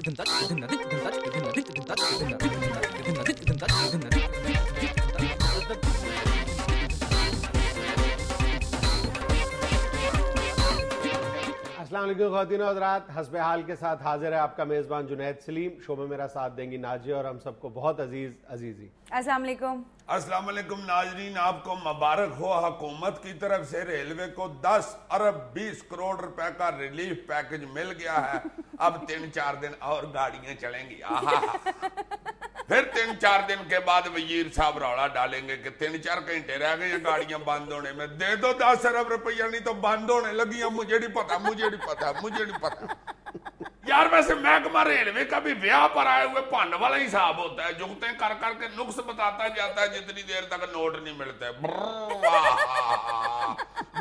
السلام علیکم خواتین و حضرات، حسب حال کے ساتھ حاضر ہے آپ کا میزبان جنید سلیم. شو میں میرا ساتھ دیں گی ناجیہ اور ہم سب کو بہت عزیزی. السلام علیکم. السلام علیکم ناظرین، آپ کو مبارک ہو. حکومت کی طرف سے ریلوے کو 10 ارب 20 کروڑ روپے کا ریلیف پیکج مل گیا ہے. اب 3-4 دن اور گاڑیاں چلیں گی. پھر 3-4 دن کے بعد وزیر صاحب روڑا ڈالیں گے کہ 3-4 گھنٹے رہ گئے گاڑیاں بند ہونے میں، دے دو 10 ارب روپیہ نہیں تو بند ہونے لگی. مجھے نہیں پتا. یار ویسے محکمہ ریلوے کا بھی بیاہ پر آئے ہوئے پن والا حساب ہوتا ہے. جگتیں کر کر کے نقص بتاتا جاتا ہے جتنی دیر تک نوٹ نہیں ملتے.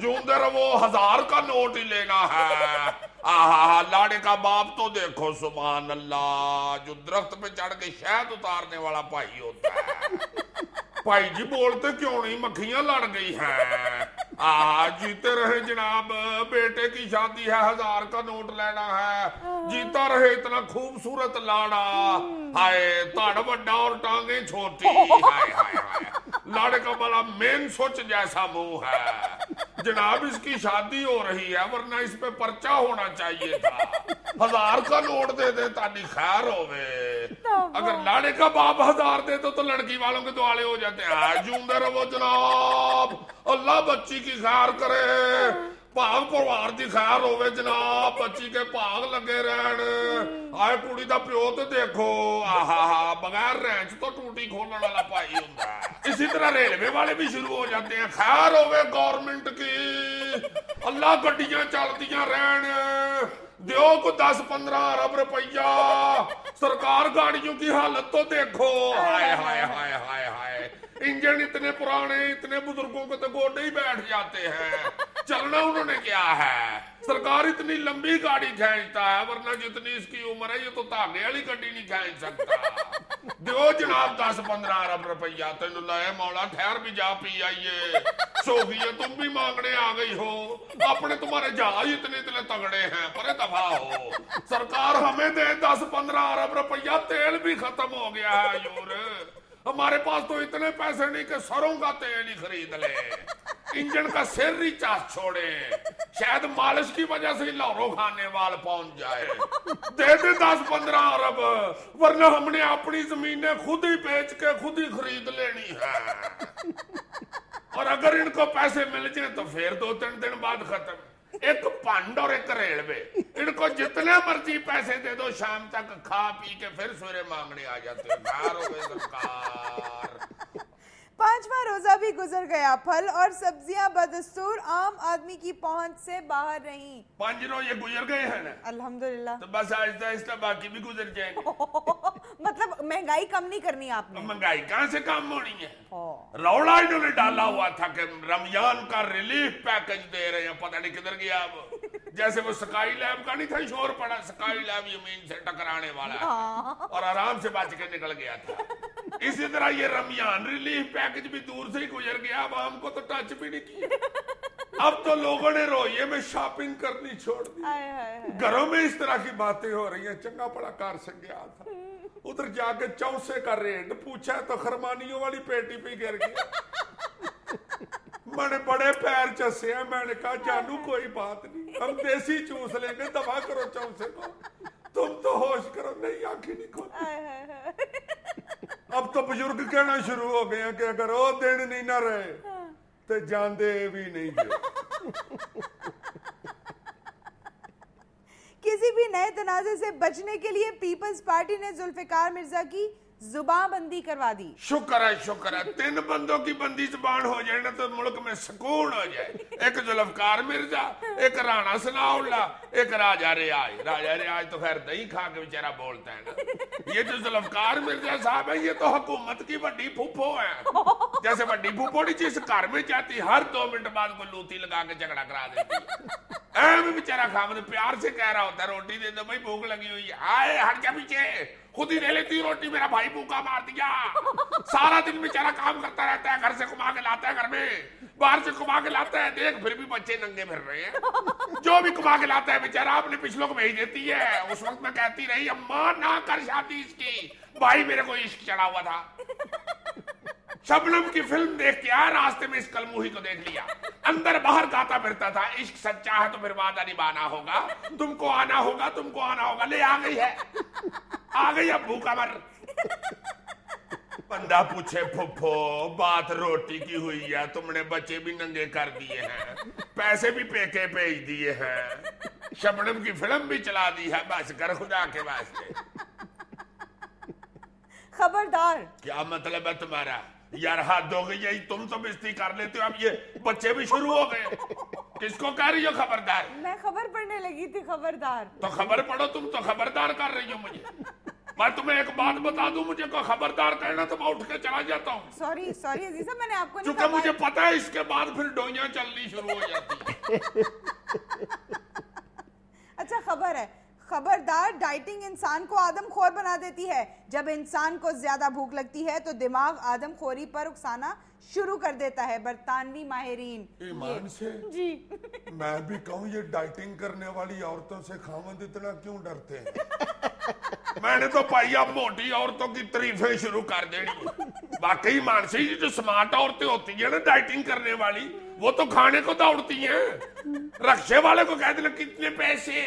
جوندر وہ 1000 کا نوٹ ہی لینا ہے. لاڑے کا باپ تو دیکھو سبحان اللہ، جو درخت پہ چڑھ کے شہد اتارنے والا بھائی ہوتا ہے. بھائی جی بولتے کیوں نہیں، مکھیاں لڑ گئی ہیں. جیتے رہے جناب، بیٹے کی شادی ہے، 1000 کا نوٹ لینا ہے. جیتا رہے اتنا خوبصورت لاڑا، ہائے تڑ بڑا اور ٹانگیں چھوٹی. لاڑے کا بڑا مین سوچ جیسا منہ ہے. جناب اس کی شادی ہو رہی ہے ورنہ اس پہ پرچہ ہونا چاہیے تھا. 1000 کا نوٹ دے دے تاکہ خیر ہوئے. اگر لاڑے کا باپ 1000 دے تو لڑکی والوں کے دوالے ہو جاتے ہیں. جوندے رہو جناب، اللہ بچی کی خیر کرے، پاگ پروار دی خیر ہوئے جناب، بچی کے پاگ لگے رہن. آئے کڑی دا پیو تو دیکھو، بغیر رینچ تو ٹوٹی کھولنے والا پائی ہوں. اسی طرح ریلوے والے بھی شروع ہو جاتے ہیں. خیر ہوئے گورنمنٹ کی، اللہ گڈیاں چلتیاں رہن، دیو کو 10-15 ارب روپیہ. سرکار گاڑیوں کی حالت تو دیکھو، ہائے انجن اتنے پرانے، اتنے بزرگوں کے تو گوڈے ہی بیٹھ جاتے ہیں. چلنا انہوں نے کیا ہے. سرکار اتنی لمبی گاڑی کھینچتا ہے ورنہ جتنی اس کی عمر ہے یہ تو تاغے والی گڈی نہیں کھینچ سکتا. دیو جناب 10-15 ارب روپیہ. تینوں لائے مولا ٹھہر بھی جا پی آئیے. صوفیہ تم بھی مانگنے آ گئی ہو، اپنے تمہارے جہاز اتنے تگڑے ہیں، پرے دفعہ ہو. سرکار ہمیں دے 10-15 ارب روپیہ، تیل بھی ختم ہو گیا ہے. یور ہمارے پاس تو اتنے پیسے نہیں کہ سروں کا تیل ہی خرید لے، انجن کا سر ریچارج چھوڑے، شاید مالش کی وجہ سے لاہوروں کھانے وال پہنچ جائے. دے دے 10-15 ارب ورنہ ہم نے اپنی زمینیں خود ہی بیچ کے خود ہی خرید لینی ہے. اور اگر ان کو پیسے مل جائیں تو پھر 2-3 دن بعد ختم. ایک پنڈ اور ایک ریلوے، ان کو جتنے مرضی پیسے دے دو، شام تک کھا پی کے پھر سویرے مانگنے آ جاتے ہیں. باہر ہو گئے سرکار. 5واں روزہ بھی گزر گیا، پھل اور سبزیاں بدستور عام آدمی کی پہنچ سے باہر رہیں. 5 روز یہ گزر گئے ہیں نا الحمدللہ. تو بس آہستہ آہستہ باقی بھی گزر جائیں گے. مطلب مہنگائی کم نہیں کرنی آپ نے. مہنگائی کہاں سے کم ہونی ہے. روڑا انہوں نے ڈالا ہوا تھا کہ رمضان کا ریلیف پیکج دے رہے ہیں، پتہ نہیں کدھر گیا. اب جیسے وہ سکائی لیب کا نہیں تھا شور پڑا، سکائی لیب زمین سے ٹکرانے والا ہے اور آرام سے بچ کے نکل گیا تھا. اسی طرح یہ رمضان ریلیف پیکج بھی دور سے ہی گزر گیا، اب ہم کو تو ٹچ بھی نہیں کیا. اب تو لوگوں نے رویے میں شاپنگ کرنی چھوڑ دی. گھروں میں اس طرح کی باتیں ہو رہی ہیں. چنگا پڑا کار سے گیا تھا، ادھر جا کے چوسے کا ریٹ پوچھا تو خرمانیوں والی پیٹی پہ گر گیا. میں نے بڑے پیر چسے ہیں. میں نے کہا جانو کوئی بات نہیں، ہم دیسی چوس لیں گے، دفع کرو چوسے کو، تم تو ہوش کرو. نہیں آنکھیں نہیں کھولتی. اب تو بزرگ کہنا شروع ہو گئے ہیں کہ اگر وہ دن نہیں نہ رہے تو جان دے بھی نہیں دے. کسی بھی نئے تنازع سے بچنے کے لیے پیپلز پارٹی نے ذوالفقار مرزا کی زبان بندی کروا دی. شکر ہے 3 بندوں کی بندی زبان ہو جائے نا تو ملک میں سکون ہو جائے. ایک ذوالفقار مرزا، ایک رانا ثناء اللہ، ایک راجہ ریاض. راجہ ریاض تو خیر دہی کھا کے بیچارہ بولتا ہے نا. یہ جو ذوالفقار مرزا صاحب ہے یہ تو حکومت کی بڑی پھوپھو ہے. جیسے بڑی پھوپھو نہیں جس گھر میں جاتی ہر 2 منٹ بعد کو لوتی لگا کے جھگڑا کرا دیتی. بھی بیچارہ خامد پیار سے کہہ رہا ہوتا ہے روٹی دے دو بھائی بھوک لگی ہوئی ہے. آئے ہٹ جا پیچھے، خود ہی لے لیتی روٹی، میرا بھائی بھوکا مار دیا. سارا دن بیچارہ کام کرتا رہتا ہے، گھر سے کما کے لاتا ہے گھر میں. باہر سے کما کے لاتا ہے, دیکھ پھر بھی بچے ننگے پھر رہے ہیں. جو بھی کما کے لاتا ہے بیچارہ اپنے پچھلوں کو بھیج دیتی ہے. اس وقت میں کہتی رہی اماں نہ کر شادی اس کی, بھائی میرے کو عشق چڑھا ہوا تھا. شبنم کی فلم دیکھ کے آیا, راستے میں اس کلموہی کو دیکھ لیا, اندر باہر گاتا پھرتا تھا عشق سچا ہے تو پھر وعدہ نبھانا ہوگا, تم کو آنا ہوگا, تم کو آنا ہوگا. لے آ گئی ہے, آ گئی اب بھوکا مر. بندہ پوچھے پھپھو بات روٹی کی ہوئی ہے, تم نے بچے بھی ننگے کر دیے ہیں, پیسے بھی پیکے بھیج دیے ہیں, شبنم کی فلم بھی چلا دی ہے, بس کر خدا کے واسطے. خبردار. کیا مطلب ہے تمہارا؟ یار حد ہو گئی ہے, تم تو بےزتی کر لیتے ہو, اب یہ بچے بھی شروع ہو گئے. کس کو کہہ رہی ہو خبردار؟ میں خبر پڑھنے لگی تھی. خبردار تو خبر پڑھو, تم تو خبردار کر رہی ہو مجھے. میں تمہیں ایک بات بتا دوں, مجھے کوئی خبردار کہنا تو میں اٹھ کے چلا جاتا ہوں. سوری عزیزہ, میں نے آپ کو نہیں چونکہ مجھے پتا ہے اس کے بعد پھر ڈوئیاں چلنی شروع ہو جاتی ہیں. اچھا خبر ہے, خبردار, ڈائٹنگ انسان کو آدم خور بنا دیتی ہے. جب انسان کو زیادہ بھوک لگتی ہے تو دماغ آدم خوری پر اکسانا شروع کر دیتا ہے. برطانوی ماہرین. ایمان سے جی میں بھی کہوں یہ ڈائٹنگ کرنے والی عورتوں سے خاوند اتنا کیوں ڈرتے ہیں؟ میں نے تو پائی اب موٹی عورتوں کی تعریفیں شروع کر دینی. واقعی مانسی جو سمارٹ عورتیں ہوتی ہیں نا ڈائٹنگ کرنے والی, وہ تو کھانے کو دوڑتی ہیں. رکشے والے کو کہہ دینا کتنے پیسے,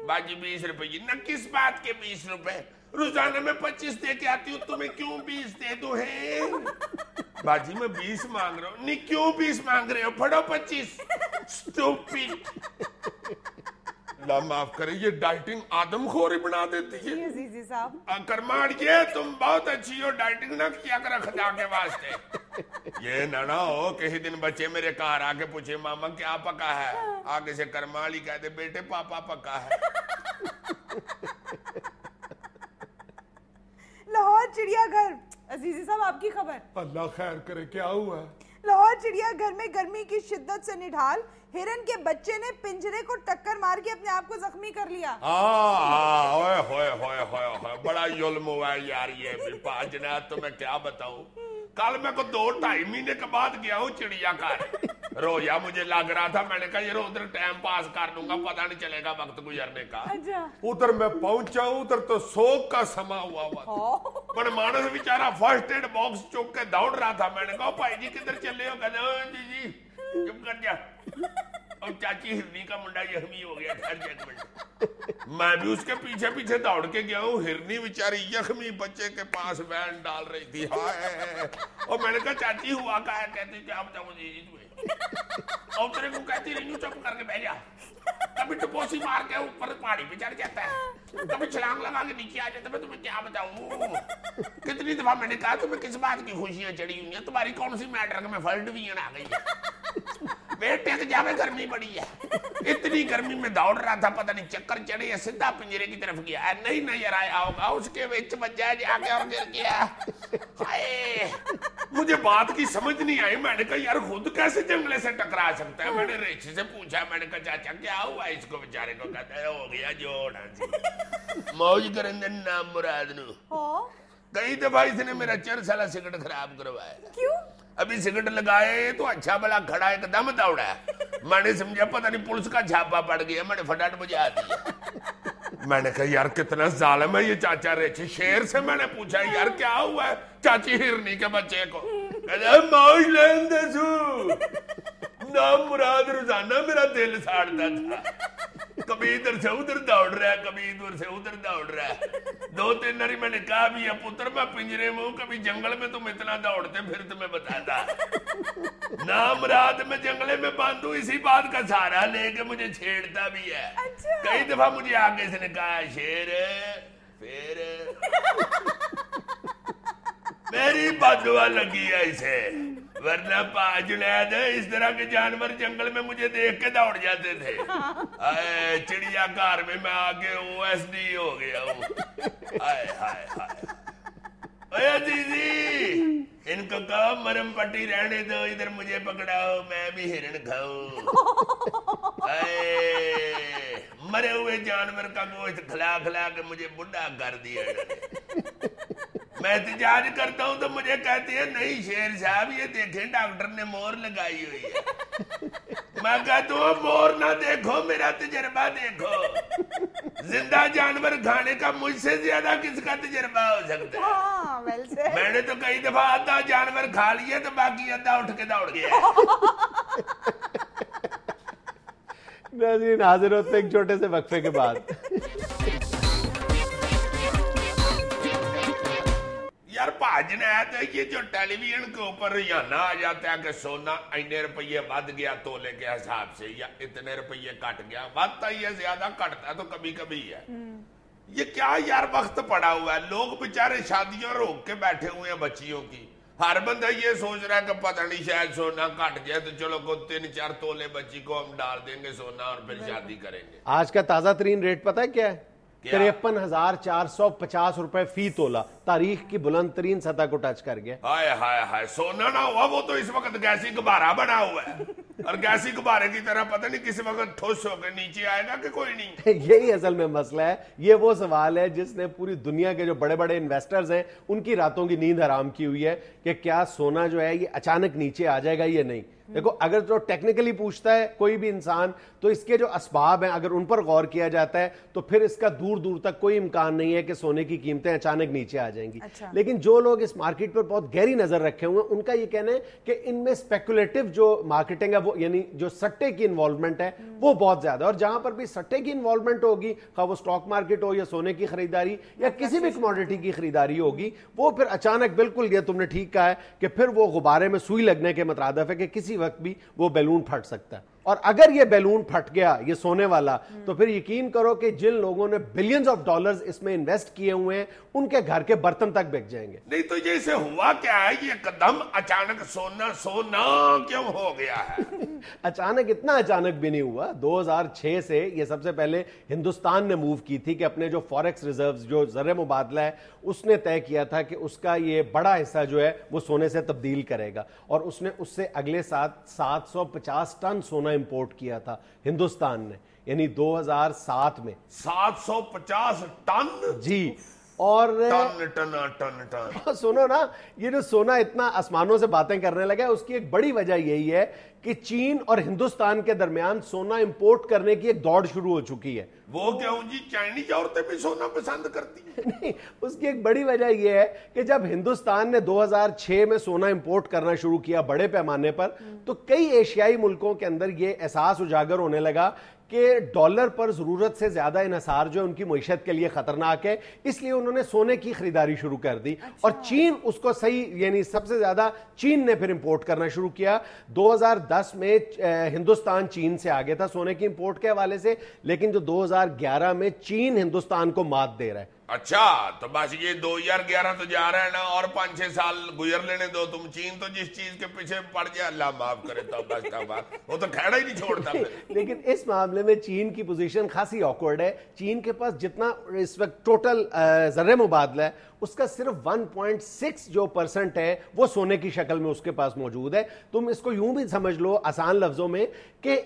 باجی 20 روپے. نہ کس بات کے 20 روپے, روزانہ میں 25 دے کے آتی ہوں, تمہیں کیوں 20 دے دو ہے؟ باجی میں 20 مانگ رہا ہوں. نہیں کیوں 20 مانگ رہے ہو, پڑھو 25. اسٹوپڈ. اللہ معاف کرے, یہ ڈائٹنگ آدم خوری بنا دیتی ہے. جی عزیزی صاحب. کرمان یہ تم بہت اچھی ہو, ڈائٹنگ نہ کیا کر خدا کے واسطے. یہ نہ ہو کسی دن بچے میرے گھر آ کے پوچھے ماما کیا پکا ہے, آگے سے کرمالی کہہ دے بیٹے پاپا پکا ہے. لاہور چڑیا گھر. عزیزی صاحب آپ کی خبر. اللہ خیر کرے, کیا ہوا؟ لاہور چڑیا گھر میں گرمی کی شدت سے نڈھال ہرن کے بچے نے پنجرے کو ٹکر مار کے اپنے آپ کو زخمی کر لیا. بڑا ظلم ہوا ہے یار یہ بھی. پاجنات تو میں کیا بتاؤں, کل میں کو 2-2.5 مہینے کے بعد گیا ہوں چڑیا گھر. رویا مجھے لگ رہا تھا, میں نے کہا یہ ادھر ٹائم پاس کر دوں گا, پتہ نہیں چلے گا وقت گزرنے کا. ادھر میں پہنچا ہوں, ادھر تو سوگ کا سما ہوا تھا. پر مانس بیچارہ فرسٹ ایڈ باکس چک کے دوڑ رہا تھا. میں نے کہا بھائی جی کدھر چلے ہو؟ کہتے جی چپ کر جا, اور چاچی ہرنی کا منڈا یخمی ہو گیا, ٹھہر جا ایک منٹ. میں بھی اس کے پیچھے پیچھے دوڑ کے گیا ہوں. ہرنی بیچاری یخمی بچے کے پاس وین ڈال رہی تھی. اور میں نے کہا چاچی ہوا کا ہے؟ کہتی کیا بتاؤں جی تمہیں, اور تیرے کو کہتی رہی ہوں چپ کر کے بیٹھ جا. کبھی ٹپوسی مار کے اوپر پہاڑی پہ چڑھ جاتا ہے, کبھی چھلانگ لگا کے نیچے آ جاتا ہے. میں تمہیں کیا بتاؤں, کتنی دفعہ میں نے کہا تمہیں کس بات کی خوشیاں چڑھی ہوئی ہیں, تمہاری کون سی میٹر میں فرسٹ ڈویژن آ گئی ہے. بیٹے کے جا میں گرمی بڑی ہے. اتنی گرمی میں دوڑ رہا تھا, پتہ نہیں چکر چڑھے, سیدھا پنجرے کی طرف گیا, نہیں نظر آیا ہوگا, اس کے وچ بجا جا کے اور گر گیا. مجھے بات کی سمجھ نہیں آئی. میں نے کہا یار خود کیسے جنگلے سے ٹکرا سکتا ہے. میں نے ریچھی سے پوچھا, میں نے کہا چاچا کیا ہوا اس کو بیچارے کو؟ کہتا ہے ہو گیا جوڑا موج کرن دے نام مراد نو. کئی دفعہ اس نے میرا 4 سالہ سگرٹ خراب کروایا. کیوں؟ ابھی سگرٹ لگائے تو اچھا بلا کھڑا ایک دم دوڑا ہے. میں نے سمجھا پتہ نہیں پولیس کا چھاپا پڑ گیا, میں نے فٹاٹ بجا دیا. میں نے کہا یار کتنا ظالم ہے یہ چاچا ریچھی. شیر سے میں نے پوچھا یار کیا ہوا ہے چاچی ہرنی کے بچے کو؟ کہتا ہے موج لین دے سو, نام مراد روزانہ میرا دل ساڑتا تھا. کبھی ادھر سے ادھر دوڑ رہا ہے, کبھی ادھر سے ادھر دوڑ رہا ہے. 2-3 نری میں نے کہا بھی ہے پتر میں پنجرے میں ہوں, کبھی جنگل میں تم اتنا دوڑتے پھر تمہیں بتاتا. نام رات میں جنگلے میں بند ہوں, اسی بات کا سہارا لے کے مجھے چھیڑتا بھی ہے. کئی دفعہ مجھے آگے سے نے کہا شیر پھر میری بدعا لگی ہے اسے, ورنہ جنید اس طرح کے جانور جنگل میں مجھے دیکھ کے دوڑ جاتے تھے. چڑیا گھر میں آگے OSD ہو گیا ہوں. عزیزی ان کو کہو مرم پٹی رہنے دو, ادھر مجھے پکڑاؤ, میں بھی ہرن کھاؤں. مرے ہوئے جانور کا گوشت کھلا کھلا کے مجھے بڈھا کر دیا. میں احتجاج کرتا ہوں تو مجھے کہتے ہیں نہیں شیر صاحب یہ دیکھیں ڈاکٹر نے مور لگائی ہوئی ہے. میں کہتا ہوں مور نہ دیکھو میرا تجربہ دیکھو. زندہ جانور کھانے کا مجھ سے زیادہ کس کا تجربہ ہو سکتا ہے؟ میں نے تو کئی دفعہ آدھا جانور کھا لیے تو باقی آدھا اٹھ کے دوڑ گیا. ناظرین حاضر ہوتے ایک چھوٹے سے وقفے کے بعد. یار بھاجن ہے تو یہ جو ٹیلی ویژن کے اوپر ریانہ آ جاتا ہے کہ سونا اتنے روپیے بڑھ گیا تولے کے حساب سے یا اتنے روپیے کٹ گیا, بڑھتا ہی ہے زیادہ کٹتا ہے تو کبھی کبھی ہے. یہ کیا یار وقت پڑا ہوا ہے, لوگ بےچارے شادیوں روک کے بیٹھے ہوئے ہیں بچیوں کی. ہر بندہ یہ سوچ رہا ہے کہ پتہ نہیں شاید سونا کٹ جائے تو چلو کو 3-4 تولے بچی کو ہم ڈال دیں گے سونا اور پھر شادی کریں گے. آج کا تازہ ترین ریٹ پتہ ہے کیا ہے؟ 53,450 روپے فی تولا, تاریخ کی بلند ترین سطح کو ٹچ کر گیا. ہائے ہائے ہائے, سونا نہ ہوا وہ تو اس وقت گیسی غبارہ بنا ہوا ہے, اور گیسی غبارے کی طرح پتہ نہیں کس وقت ٹھوس ہو کے نیچے آئے گا کہ کوئی نہیں. یہی اصل میں مسئلہ ہے. یہ وہ سوال ہے جس نے پوری دنیا کے جو بڑے بڑے انویسٹرز ہیں ان کی راتوں کی نیند حرام کی ہوئی ہے کہ کیا سونا جو ہے یہ اچانک نیچے آ جائے گا یا نہیں. دیکھو اگر جو ٹیکنیکلی پوچھتا ہے کوئی بھی انسان تو اس کے جو اسباب ہیں اگر ان پر غور کیا جاتا ہے تو پھر اس کا دور دور تک کوئی امکان نہیں ہے کہ سونے کی قیمتیں اچانک نیچے آ جائیں گی. لیکن جو لوگ اس مارکیٹ پر بہت گہری نظر رکھے ہوئے ہیں ان کا یہ کہنا ہے کہ ان میں اسپیکولیٹو جو مارکیٹنگ ہے وہ یعنی جو سٹے کی انوالومنٹ ہے وہ بہت زیادہ ہے, اور جہاں پر بھی سٹے کی انوالومنٹ ہوگی خواہ وہ اسٹاک مارکیٹ ہو یا سونے کی خریداری یا کسی بھی کموڈٹی کی خریداری ہوگی, وہ پھر اچانک بالکل یہ تم نے ٹھیک کہا ہے کہ پھر وہ غبارے میں سوئی لگنے کے مترادف ہے کہ کسی وقت بھی وہ بیلون پھٹ سکتا ہے. اور اگر یہ بیلون پھٹ گیا یہ سونے والا تو پھر یقین کرو کہ جن لوگوں نے بلینز آف ڈالرز اس میں انویسٹ کیے ہوئے ہیں ان کے گھر کے برتن تک بک جائیں گے. نہیں تو یہ اسے ہوا کیا ہے, یہ قدم اچانک سونا کیوں ہو گیا ہے؟ اچانک اتنا اچانک بھی نہیں ہوا. 2006 سے یہ سب سے پہلے ہندوستان نے موو کی تھی کہ اپنے جو فوریکس ریزروز جو زر مبادلہ ہے اس نے طے کیا تھا کہ اس کا یہ بڑا حصہ جو ہے وہ سونے سے تبدیل کرے گا, اور اس نے اس سے اگلے سال 750 ٹن سونا امپورٹ کیا تھا ہندوستان نے, یعنی 2007 میں 750 ٹن. جی, اور ٹن سنو نا, یہ جو سونا اتنا آسمانوں سے باتیں کرنے لگا ہے اس کی ایک بڑی وجہ یہی ہے کہ چین اور ہندوستان کے درمیان سونا امپورٹ کرنے کی ایک دوڑ شروع ہو چکی ہے. وہ کیوں جی, چائنیز عورتیں بھی سونا پسند کرتی ہیں؟ نہیں, اس کی ایک بڑی وجہ یہ ہے کہ جب ہندوستان نے 2006 میں سونا امپورٹ کرنا شروع کیا بڑے پیمانے پر تو کئی ایشیائی ملکوں کے اندر یہ احساس اجاگر ہونے لگا کہ ڈالر پر ضرورت سے زیادہ انحصار جو ان کی معیشت کے لیے خطرناک ہے, اس لیے انہوں نے سونے کی خریداری شروع کر دی. اور چین اس کو صحیح یعنی سب سے زیادہ چین نے پھر امپورٹ کرنا شروع کیا. 2010 میں ہندوستان چین سے آگے تھا سونے کی امپورٹ کے حوالے سے, لیکن جو 2011 میں چین ہندوستان کو مات دے رہا ہے. اچھا تو بس یہ 2011 تو جا رہا ہے نا, اور 5-6 سال گزر لینے دو تم. چین تو جس چیز کے پیچھے پڑ جائے اللہ معاف کرے تو بس وہ تو کھڑا ہی نہیں چھوڑتا. لیکن اس معاملے میں چین کی پوزیشن خاصی آکورڈ ہے. چین کے پاس جتنا اس وقت ٹوٹل زر مبادلہ ہے اس کا صرف 1.6 جو % ہے وہ سونے کی شکل میں اس کے پاس موجود ہے. تم اس کو یوں بھی سمجھ لو آسان لفظوں میں کہ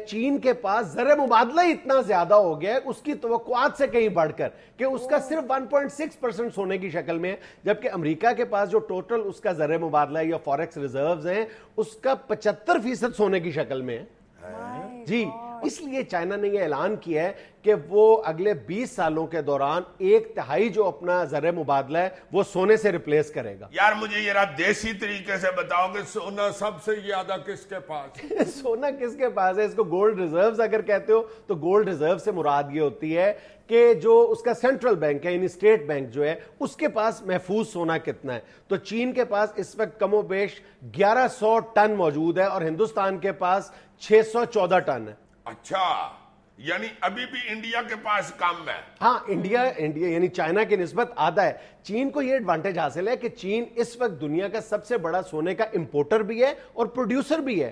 چین کے پاس زر مبادلہ اتنا زیادہ ہو گیا ہے اس کی توقعات سے کہیں بڑھ کر کہ اس کا صرف 1.6% سونے کی شکل میں ہے, جبکہ امریکہ کے پاس جو ٹوٹل اس کا زر مبادلہ یا فوریکس ریزروز ہیں اس کا 75% سونے کی شکل میں ہے. جی, اس لیے چائنا نے یہ اعلان کیا ہے کہ وہ اگلے 20 سالوں کے دوران 1/3 جو اپنا زر مبادلہ ہے وہ سونے سے ریپلیس کرے گا. یار مجھے یہ دیسی طریقے سے بتاؤ کہ سونا سب سے زیادہ کس کے پاس ہے؟ سونا کس کے پاس ہے, اس کو گولڈ ریزروز اگر کہتے ہو تو گولڈ ریزرو سے مراد یہ ہوتی ہے کہ جو اس کا سینٹرل بینک ہے یعنی اسٹیٹ بینک جو ہے اس کے پاس محفوظ سونا کتنا ہے. تو چین کے پاس اس وقت کم و بیش 1100 ٹن موجود ہے اور ہندوستان کے پاس 614 ٹن ہے. اچھا, یعنی ابھی بھی انڈیا کے پاس کم ہے. ہاں, انڈیا یعنی چائنا کی نسبت آدھا ہے. چین کو یہ ایڈوانٹیج حاصل ہے کہ چین اس وقت دنیا کا سب سے بڑا سونے کا امپورٹر بھی ہے اور پروڈیوسر بھی ہے.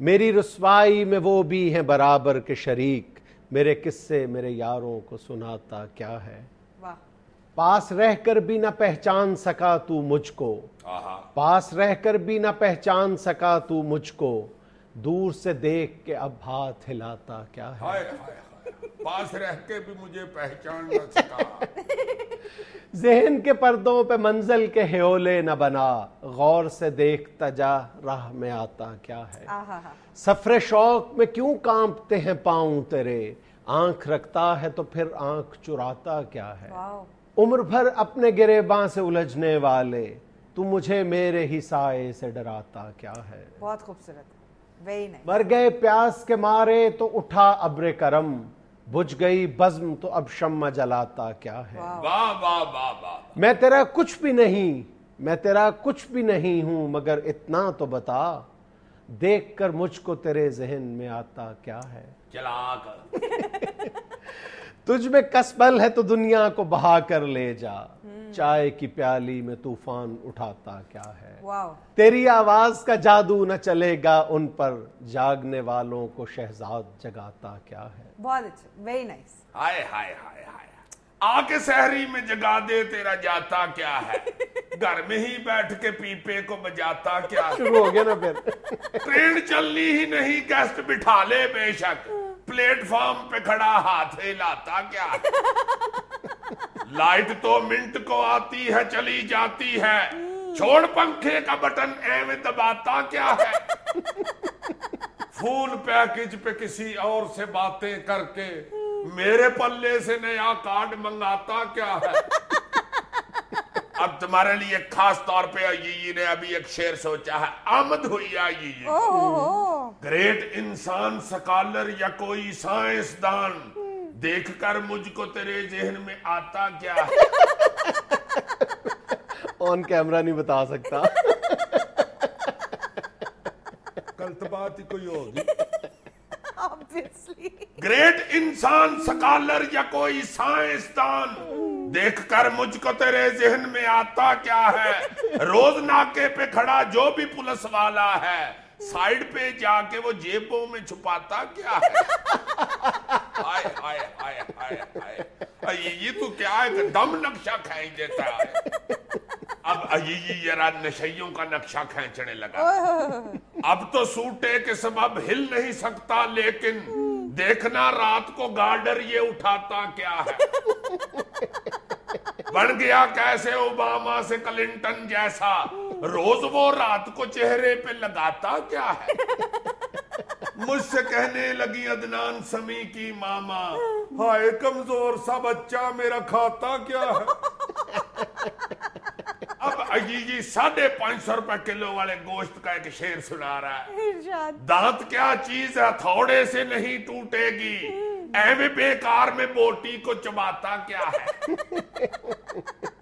میری رسوائی میں وہ بھی ہیں برابر کے شریک، میرے قصے میرے یاروں کو سناتا کیا ہے۔ واہ، پاس رہ کر بھی نہ پہچان سکا تو مجھ کو، پاس رہ کر بھی نہ پہچان سکا تو مجھ کو، دور سے دیکھ کے اب ہاتھ ہلاتا کیا ہے۔ ہائے ہائے ہائے، پاس رہ کے بھی مجھے پہچان نہ سکا۔ ذہن کے پردوں پہ منزل کے ہیولے نہ بنا، غور سے دیکھتا جا راہ میں آتا کیا ہے۔ سفر شوق میں کیوں کانپتے ہیں پاؤں تیرے، آنکھ رکھتا ہے تو پھر آنکھ چراتا کیا ہے۔ عمر بھر اپنے گریباں سے الجھنے والے، تو مجھے میرے ہی سائے سے ڈراتا کیا ہے۔ بہت خوبصورت، ویری نائس۔ مر گئے پیاس کے مارے تو اٹھا ابر کرم، بجھ گئی بزم تو اب شمع جلاتا کیا ہے۔ واہ واہ واہ واہ، میں تیرا کچھ بھی نہیں، میں تیرا کچھ بھی نہیں ہوں، مگر اتنا تو بتا، دیکھ کر مجھ کو تیرے ذہن میں آتا کیا ہے۔ چلاک، تجھ میں کسبل ہے تو دنیا کو بہا کر لے جا، چائے کی پیالی میں طوفان اٹھاتا کیا ہے۔ واو، تیری آواز کا جادو نہ چلے گا ان پر، جاگنے والوں کو شہزاد جگاتا کیا ہے۔ بہت اچھا، ویری نائس۔ ہائے ہائے ہائے ہائے، آ کے سحری میں جگا دے تیرا جاتا کیا ہے، گھر میں ہی بیٹھ کے پیپے کو بجاتا کیا ہے۔ شروع ہو گیا نا پھر۔ ٹرین چلنی ہی نہیں، گیسٹ بٹھا لے بے شک، پلیٹ فارم پہ کھڑا ہاتھ ہلاتا کیا ہے۔ لائٹ تو منٹ کو آتی ہے چلی جاتی ہے، چھوڑ پنکھے کا بٹن ایویں دباتا کیا ہے۔ فون پیکج پہ کسی اور سے باتیں کر کے میرے پلے سے نیا کارڈ منگاتا کیا ہے۔ اب تمہارے لیے خاص طور پہ یہ نے ابھی ایک شعر سوچا ہے، آمد ہوئی آئی، گریٹ انسان سکالر یا کوئی سائنسدان، دیکھ کر مجھ کو تیرے ذہن میں آتا کیا ہے۔ آن کیمرہ نہیں بتا سکتا، غلط بات ہی کوئی ہوگی۔ Obviously. گریٹ انسان سکالر یا کوئی سائنسدان، دیکھ کر مجھ کو تیرے ذہن میں آتا کیا ہے۔ روز ناکے پہ کھڑا جو بھی پولیس والا ہے، سائیڈ پہ جا کے وہ جیبوں میں چھپاتا کیا ہے۔ ہائے ہائے ہائے ہائے ہائے، یہ تو کیا ہے، دم نقشہ کھینچ دیتا ہے۔ اب یہ ذرا نشیوں کا نقشہ کھینچنے لگا۔ اب تو سوٹے کے سبب ہل نہیں سکتا، لیکن دیکھنا رات کو گارڈر یہ اٹھاتا کیا ہے۔ بن گیا کیسے اوباما سے کلنٹن جیسا، روز وہ رات کو چہرے پہ لگاتا کیا ہے۔ مجھ سے کہنے لگی عدنان سمیع کی ماما، ہائے کمزور سا بچہ میرا کھاتا کیا ہے۔ اب یہ 550 روپے کلو والے گوشت کا ایک شعر سنا رہا ہے۔ دانت کیا چیز ہے، تھوڑے سے نہیں ٹوٹے گی، ایویں بیکار میں بوٹی کو چباتا کیا ہے۔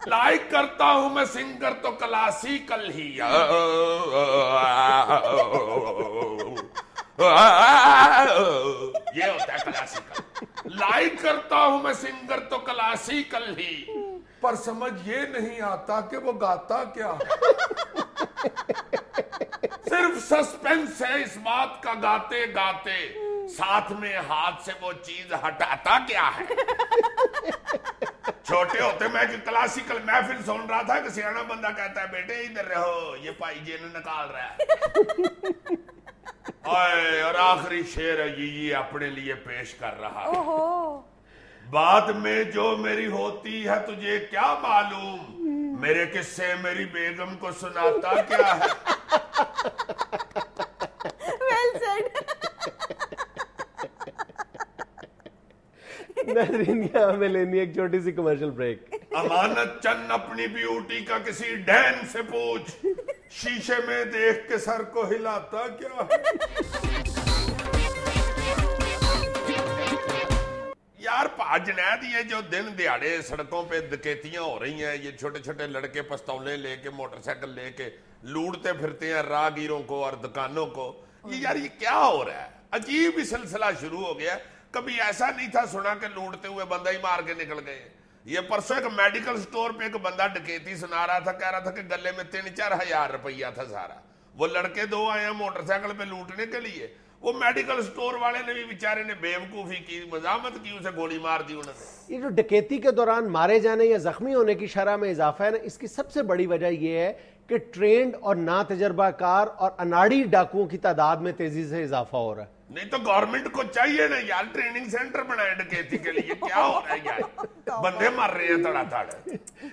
لائک کرتا ہوں میں سنگر تو کلاسیکل ہی، یہ ہوتا ہے کلاسیکل۔ لائک کرتا ہوں میں سنگر تو کلاسیکل ہی، پر سمجھ یہ نہیں آتا کہ وہ گاتا کیا ہے۔ صرف سسپینس ہے اس بات کا گاتے گاتے، ساتھ میں ہاتھ سے وہ چیز ہٹاتا کیا ہے۔ چھوٹے ہوتے میں کہ کلاسیکل محفل سن رہا تھا کہ سیانا بندہ کہتا ہے بیٹے ادھر رہو، یہ پائی جین نکال رہا ہے۔ اور آخری شعر ہے یہ اپنے لیے پیش کر رہا ہے۔ بات میں جو میری ہوتی ہے تجھے کیا معلوم، میرے قصے میری بیگم کو سناتا کیا ہے۔ Well said. ناظرین ہمیں لینی ایک چھوٹی سی کمرشل بریک۔ امانت چند اپنی بیوٹی کا کسی ڈین سے پوچھ، شیشے میں دیکھ کے سر کو ہلاتا کیا ہے۔ یار جنید، یہ جو دن دیہڑے سڑکوں پہ ڈکیتیاں ہو رہی ہیں، یہ چھوٹے چھوٹے لڑکے پستولیں لے کے موٹر سائیکل لے کے لوٹتے پھرتے ہیں راہگیروں کو اور دکانوں کو، یار یہ کیا ہو رہا ہے؟ عجیب ہی سلسلہ شروع ہو گیا۔ کبھی ایسا نہیں تھا سنا کہ لوٹتے ہوئے بندہ ہی مار کے نکل گئے۔ یہ پرسوں ایک میڈیکل سٹور پہ ایک بندہ ڈکیتی سنا رہا تھا، کہہ رہا تھا کہ گلے میں 3-4 ہزار روپیہ تھا سارا، وہ لڑکے 2 آئے ہیں موٹر سائیکل پہ لوٹنے کے لیے, وہ میڈیکل سٹور والے نے بھی بیچارے نے بیوقوفی کی, مزاحمت کی, اسے گولی مار دی انہوں نے. یہ جو ڈکیتی کے دوران مارے جانے یا زخمی ہونے کی شرح میں اضافہ ہے نا, اس کی سب سے بڑی وجہ یہ ہے کہ ٹرینڈ اور نا تجربہ کار اور اناڑی ڈاکوؤں کی تعداد میں تیزی سے اضافہ ہو رہا ہے. نہیں تو گورنمنٹ کو چاہیے نا یار, ٹریننگ سینٹر بنائے ڈکیتی کے لیے. کیا ہو رہا ہے یار, بندے مر رہے ہیں تڑا تڑ.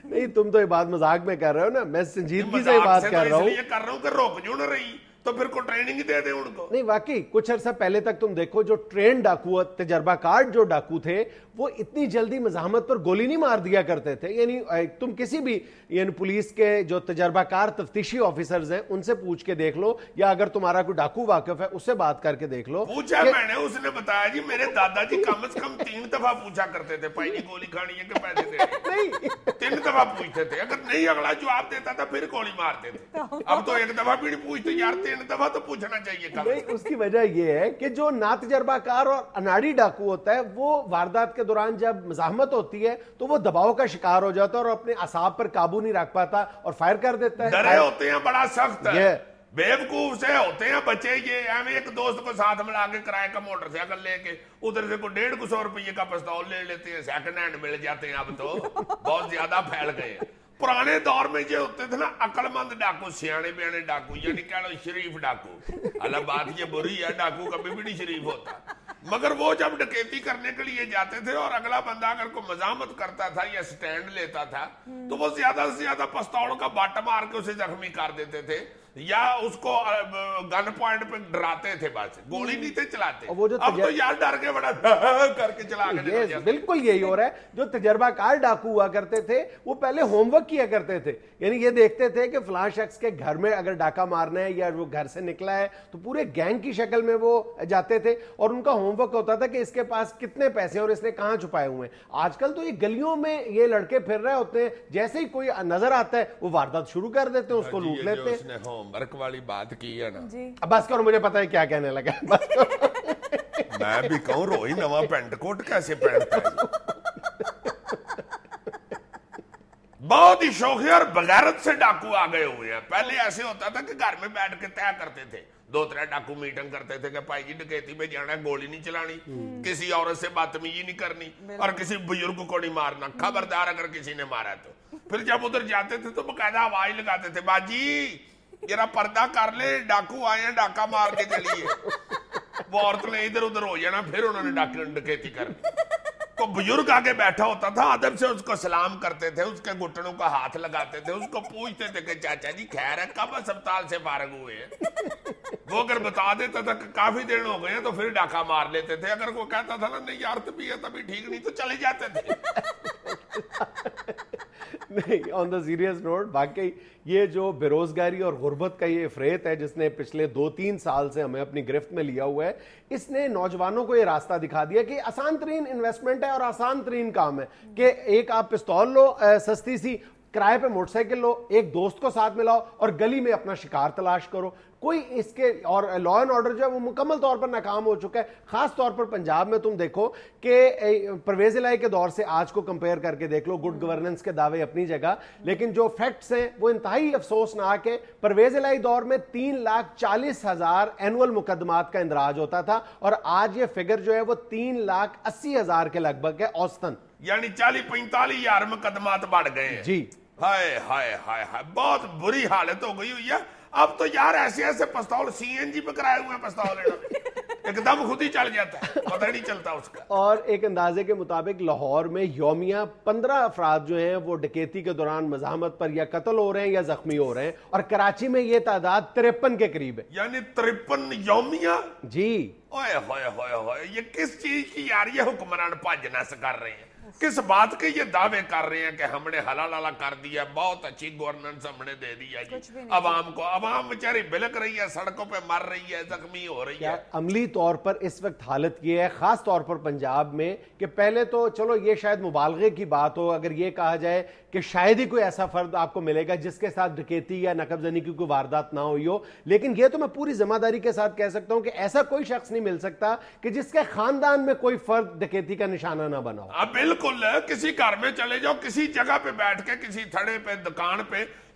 نہیں تم تو یہ بات مذاق میں کر رہے ہو نا, میں سنجیدگی سے یہ بات کر رہا ہوں. اس لیے کر رہا ہوں کہ روک جو نہ رہی تو پھر کو ٹریننگ دے دیں ان کو. نہیں واقعی کچھ عرصہ پہلے تک تم دیکھو جو ٹرین ڈاکو, تجربہ کار جو ڈاکو تھے, وہ اتنی جلدی مزاحمت پر گولی نہیں مار دیا کرتے تھے. یعنی تم کسی بھی یعنی پولیس کے جو تجربہ کار تفتیشی آفیسرز ہیں ان سے پوچھ کے دیکھ لو, یا اگر تمہارا کوئی ڈاکو واقف ہے اس سے بات کر کے دیکھ لو. پوچھا میں نے, اس نے بتایا جی میرے دادا جی کم از کم 3 دفعہ پوچھا کرتے تھے بھائی جی گولی کھانی ہے کہ پیسے دے. 3 دفعہ پوچھتے تھے, اگر نہیں اگلا جواب دیتا تھا پھر گولی مارتے تھے. اب تو 1 دفعہ بھی نہیں پوچھتے یار, 3 دفعہ تو پوچھنا چاہیے. نہیں, اس کی وجہ یہ ہے کہ جو نا تجربہ کار اور اناڑی ڈاکو ہوتا ہے وہ واردات کے دوران جب مزاحمت ہوتی ہے تو وہ دباؤ کا شکار ہو جاتا ہے اور اپنے اعصاب پر قابو نہیں رکھ پاتا اور فائر کر دیتا ہے. ڈرے ہوتے ہیں بڑا سخت ہے, بیوقوف سے ہوتے ہیں بچے. یہ ہمیں ایک دوست کو ساتھ ملا کے کرائے کا موٹر سائیکل لے کے ادھر سے کوئی 150 روپے کا پستول لے لیتے ہیں, سیکنڈ ہینڈ مل جاتے ہیں. اب تو بہت زیادہ پھیل گئے ہیں. پرانے دور میں یہ ہوتے تھے نا عقل مند ڈاکو, سیانے بیانے ڈاکو, یعنی کہہ لو شریف ڈاکو. اللہ بات یہ بری ہے, ڈاکو کبھی بھی نہیں شریف ہوتا. مگر وہ جب ڈکیتی کرنے کے لیے جاتے تھے اور اگلا بندہ اگر کو مزاحمت کرتا تھا یا سٹینڈ لیتا تھا تو وہ زیادہ سے زیادہ پستول کا بٹ مار کے اسے زخمی کر دیتے تھے, یا اس کو گن پوائنٹ پہ ڈراتے تھے. بس گولی نہیں تھے چلاتے. اب تو یار ڈر کے بڑا کر کے چلا کے. بالکل یہی ہو رہا ہے. جو تجربہ کار ڈاکو ہوا کرتے تھے وہ پہلے ہوم ورک کیا کرتے تھے. یعنی یہ دیکھتے تھے کہ فلاں شخص کے گھر میں اگر ڈاکہ مارنا ہے یا وہ گھر سے نکلا ہے تو پورے گینگ کی شکل میں وہ جاتے تھے اور ان کا ہوم ورک ہوتا تھا کہ اس کے پاس کتنے پیسے اور اس نے کہاں چھپائے ہوئے ہیں. آج کل تو یہ گلیوں میں یہ لڑکے پھر رہے ہوتے ہیں, جیسے ہی کوئی نظر آتا ہے وہ واردات شروع کر دیتے ہیں, اس کو لوٹ لیتے ہیں. اس نے ہوم ورک والی بات کی ہے نا, بس کرو, مجھے پتا ہے کیا کہنے لگا. میں بھی کہوں روہی نواں پینٹ کوٹ کیسے پہنتا ہے. بہت ہی شوخی اور بغیرت سے ڈاکو آ گئے ہوئے ہیں. پہلے ایسے ہوتا تھا کہ گھر میں بیٹھ کے طے کرتے تھے, 2-3 ڈاکو میٹنگ کرتے تھے کہ بھائی جی ڈکیتی میں جانا ہے, گولی نہیں چلانی, کسی عورت سے بدتمیزی نہیں کرنی اور کسی بزرگ کو نہیں مارنا, خبردار اگر کسی نے مارا تو. پھر جب ادھر جاتے تھے تو باقاعدہ آواز لگاتے تھے, باجی ذرا پردہ کر لے, ڈاکو آئے ہیں ڈاکہ مار کے چلیے. وہ عورت نے ادھر ادھر ہو جانا, پھر انہوں نے ڈکیتی کر. کو بزرگ آگے بیٹھا ہوتا تھا, ادب سے اس کو سلام کرتے تھے, اس کے گھٹنوں کا ہاتھ لگاتے تھے, اس کو پوچھتے تھے کہ چاچا جی خیر ہے, کب اسپتال سے فارغ ہوئے ہیں. وہ اگر بتا دیتا تھا کہ کافی دن ہو گئے ہیں تو پھر ڈاکہ مار لیتے تھے. اگر وہ کہتا تھا نا نہیں یار طبیعت ابھی ٹھیک نہیں تو چلے جاتے تھے. نہیں, آن دا سیریس نوٹ, واقعی یہ جو بے روزگاری اور غربت کا یہ افریت ہے جس نے پچھلے 2-3 سال سے ہمیں اپنی گرفت میں لیا ہوا ہے, اس نے نوجوانوں کو یہ راستہ دکھا دیا کہ آسان ترین انویسٹمنٹ ہے اور آسان ترین کام ہے کہ ایک آپ پستول لو سستی سی, کرائے پہ موٹر سائیکل لو, ایک دوست کو ساتھ ملاؤ اور گلی میں اپنا شکار تلاش کرو. کوئی اس کے اور لا اینڈ آرڈر جو ہے وہ مکمل طور پر ناکام ہو چکا ہے. خاص طور پر پنجاب میں تم دیکھو کہ پرویز الہی کے دور سے آج کو کمپیئر کر کے دیکھ لو, گڈ گورننس کے دعوے اپنی جگہ, لیکن جو فیکٹس ہیں وہ انتہائی افسوسناک ہے. پرویز الہی دور میں 3,40,000 اینول مقدمات کا اندراج ہوتا تھا اور آج یہ فگر جو ہے وہ 3,80,000 کے لگ بھگ ہے اوسطن. یعنی 40-45 ہزار مقدمات بڑھ گئے ہیں. جی ہائے ہائے ہائے ہائے, بہت بری حالت ہو گئی ہوئی ہے. اب تو یار ایسے ایسے پستول CNG پہ کرائے ہوئے ہیں پستول, ایک دم خود ہی چل جاتا ہے, پتہ نہیں چلتا اس کا. اور ایک اندازے کے مطابق لاہور میں یومیہ 15 افراد جو ہیں وہ ڈکیتی کے دوران مزاحمت پر یا قتل ہو رہے ہیں یا زخمی ہو رہے ہیں, اور کراچی میں یہ تعداد 53 کے قریب ہے. یعنی 53 یومیہ. جی اوئے ہوئے ہوئے ہوئے, یہ کس چیز کی یار یہ حکمران بھاجنس کر رہے ہیں, کس بات کے یہ دعوے کر رہے ہیں کہ ہم نے حلال کر دیا, بہت اچھی گورننس ہم نے دے دیا جی عوام کو. عوام بیچاری بلک رہی ہے, سڑکوں پہ مر رہی ہے, زخمی ہو رہی ہے. عملی طور پر اس وقت حالت یہ ہے خاص طور پر پنجاب میں کہ پہلے تو چلو یہ شاید مبالغے کی بات ہو اگر یہ کہا جائے کہ شاید ہی کوئی ایسا فرد آپ کو ملے گا جس کے ساتھ ڈکیتی یا نقب زنی کی کوئی واردات نہ ہوئی ہو, لیکن یہ تو میں پوری ذمہ داری کے ساتھ کہہ سکتا ہوں کہ ایسا کوئی شخص نہیں مل سکتا کہ جس کے خاندان میں کوئی فرد ڈکیتی کا نشانہ نہ بنا ہو. بالکل, کسی گھر میں چلے جاؤ, کسی جگہ پہ بیٹھ کے, کسی تھڑے پہ, دکان پہ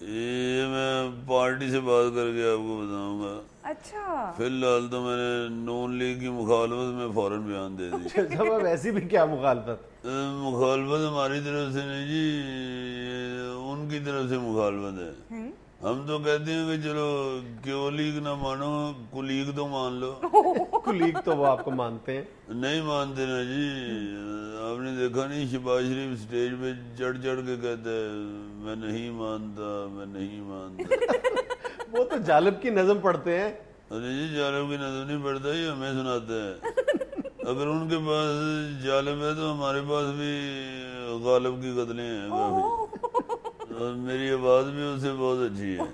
یہ میں پارٹی سے بات کر کے آپ کو بتاؤں گا. اچھا فی الحال تو میں نے نون لیگ کی مخالفت میں فوراً بیان دے دی. صاحب اب ایسی بھی کیا مخالفت؟ مخالفت ہماری طرف سے نہیں جی، ان کی طرف سے مخالفت ہے. ہم تو کہتے ہیں کہ چلو کیو لیگ نہ مانو کولیگ تو مان لو. کولیگ تو وہ آپ کو مانتے ہیں. نہیں مانتے نا جی. آپ نے دیکھا نہیں شہباز شریف سٹیج پہ چڑھ چڑھ کے کہتا ہے میں نہیں مانتا میں نہیں مانتا. وہ تو جالب کی نظم پڑھتے ہیں. ارے جی جالب کی نظر نہیں پڑتا، یہ ہمیں سناتا ہے. اگر ان کے پاس جالب ہے تو ہمارے پاس بھی غالب کی غزلیں ہیں کافی، اور میری آواز بھی اس سے بہت اچھی ہے.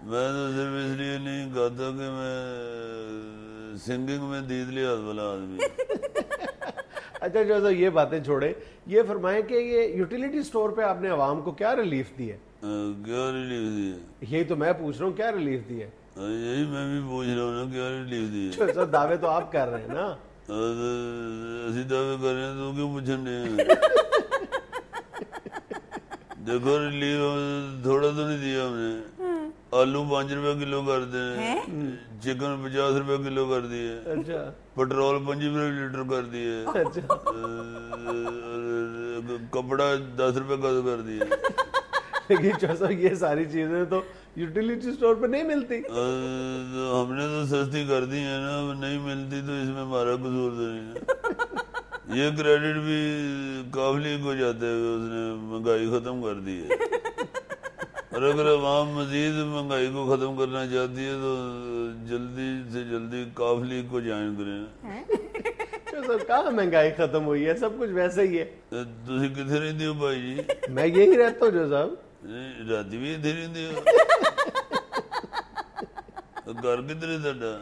میں تو صرف اس لیے نہیں گاتا کہ میں سنگنگ میں دید لحاظ والا آدمی. اچھا جو سر یہ باتیں چھوڑیں، یہ فرمائیں کہ یہ یوٹیلیٹی سٹور پہ آپ نے عوام کو کیا ریلیف دی ہے؟ کیا ریلیف دی ہے؟ یہی تو میں پوچھ رہا ہوں، کیا ریلیف دی ہے؟ یہی میں بھی پوچھ رہا ہوں نا، کیا ریلیف دی ہے؟ سر دعوے تو آپ کر رہے ہیں نا. اسی دعوے کر رہے ہیں تو کیوں پوچھنے ہیں؟ دیکھو ریلیف تھوڑا تو نہیں دیا ہم نے. آلو 5 روپے کلو کر دیں، چکن 50 روپے کلو کر دیے، اچھا پیٹرول 5 روپے لیٹر کر دیے، کپڑا 10 روپے کا کر دیے. لیکن صاحب یہ ساری چیزیں تو یوٹیلیٹی سٹور پہ نہیں ملتی. ہم نے تو سستی کر دی ہے نا، نہیں ملتی تو اس میں ہمارا قصور تو نہیں ہے. یہ کریڈٹ بھی کاف لیگ کو جاتا ہے کہ اس نے مہنگائی ختم کر دی ہے. اور اگر عوام مزید مہنگائی کو ختم کرنا چاہتی ہے تو جلدی سے جلدی کاف لیگ کو جوائن کریں. سر کہاں مہنگائی ختم ہوئی ہے، سب کچھ ویسے ہی ہے. تسی کتنے رہندے ہو بھائی جی؟ میں یہی رہتا ہوں جو صاحب. راتی بھی اتنے رہندے ہو؟ گھر کدھر تہاڈا؟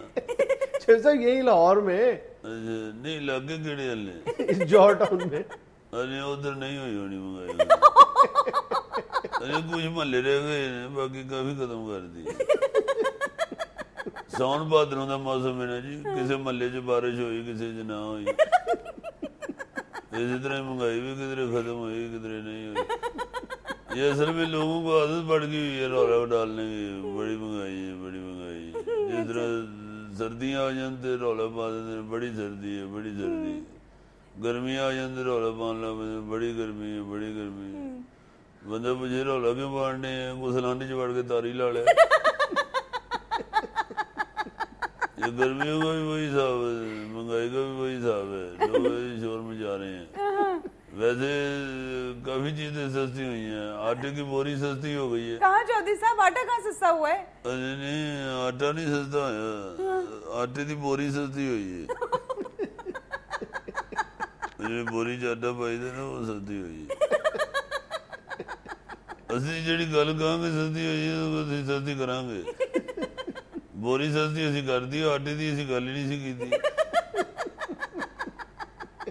صاحب یہی لاہور میں. نہیں علاقے کیڑے والے؟ جوہر ٹاؤن میں. ارے ادھر نہیں ہوئی ہونی مہنگائی. ارے کچھ محلے رہ گئے ہیں، باقی کافی ختم کر دی. سون بھادروں کا موسم ہے نا جی، کسی محلے چ بارش ہوئی کسی چ نہ ہوئی. اسی طرح مہنگائی بھی کدھر ختم ہوئی کدھر نہیں ہوئی. یہ اصل میں لوگوں کو عادت پڑ گئی ہوئی ہے رولا ڈالنے کی، بڑی مہنگائی ہے بڑی مہنگائی. جس طرح سردیاں آ جان تے رولا پا دیتے بڑی سردی ہے بڑی سردی. گرمیاں آ جان تے رولا پان لگ پہ بڑی گرمی ہے بڑی گرمی ہے. بندہ پوچھے رولا کیوں پاڑنے ہیں، گسلانڈی چ وڑ کے تاری لا لے. یہ گرمیوں کا بھی وہی حساب ہے، مہنگائی کا بھی وہی حساب ہے، لوگ شور مچا رہے ہیں. ویسے کافی چیزیں سستی ہوئی ہیں. آٹے کی بوری سستی ہو گئی ہے. کہاں چودھری صاحب آٹا کہاں سستا ہوا ہے؟ ارے نہیں آٹا نہیں سستا ہوا، آٹے کی بوری سستی ہوئی ہے. بوری چ آٹا پائی دے نا وہ سستی ہوئی ہے. اسی جڑی گل کہاں گے سستی ہوئی ہے سستی کران گے. بوری سستی اسی کر دی، آٹے دی اسی گل ہی نہیں سی کیتی.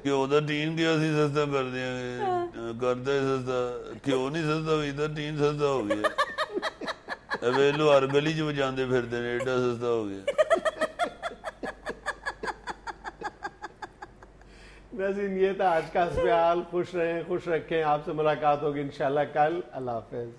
گھیو دا ٹین کیا اسی سستا کر دیا گے، کرتا ہے سستا. گھیو نہیں سستا ہوئی تا ٹین سستا ہو گیا. ویلو ہر گلی چ بجاندے پھرتے نے، ایڈا سستا ہو گیا. ویسے یہ تھا آج کا حسب حال. خوش رہیں خوش رکھیں. آپ سے ملاقات ہوگی انشاءاللہ کل. اللہ حافظ.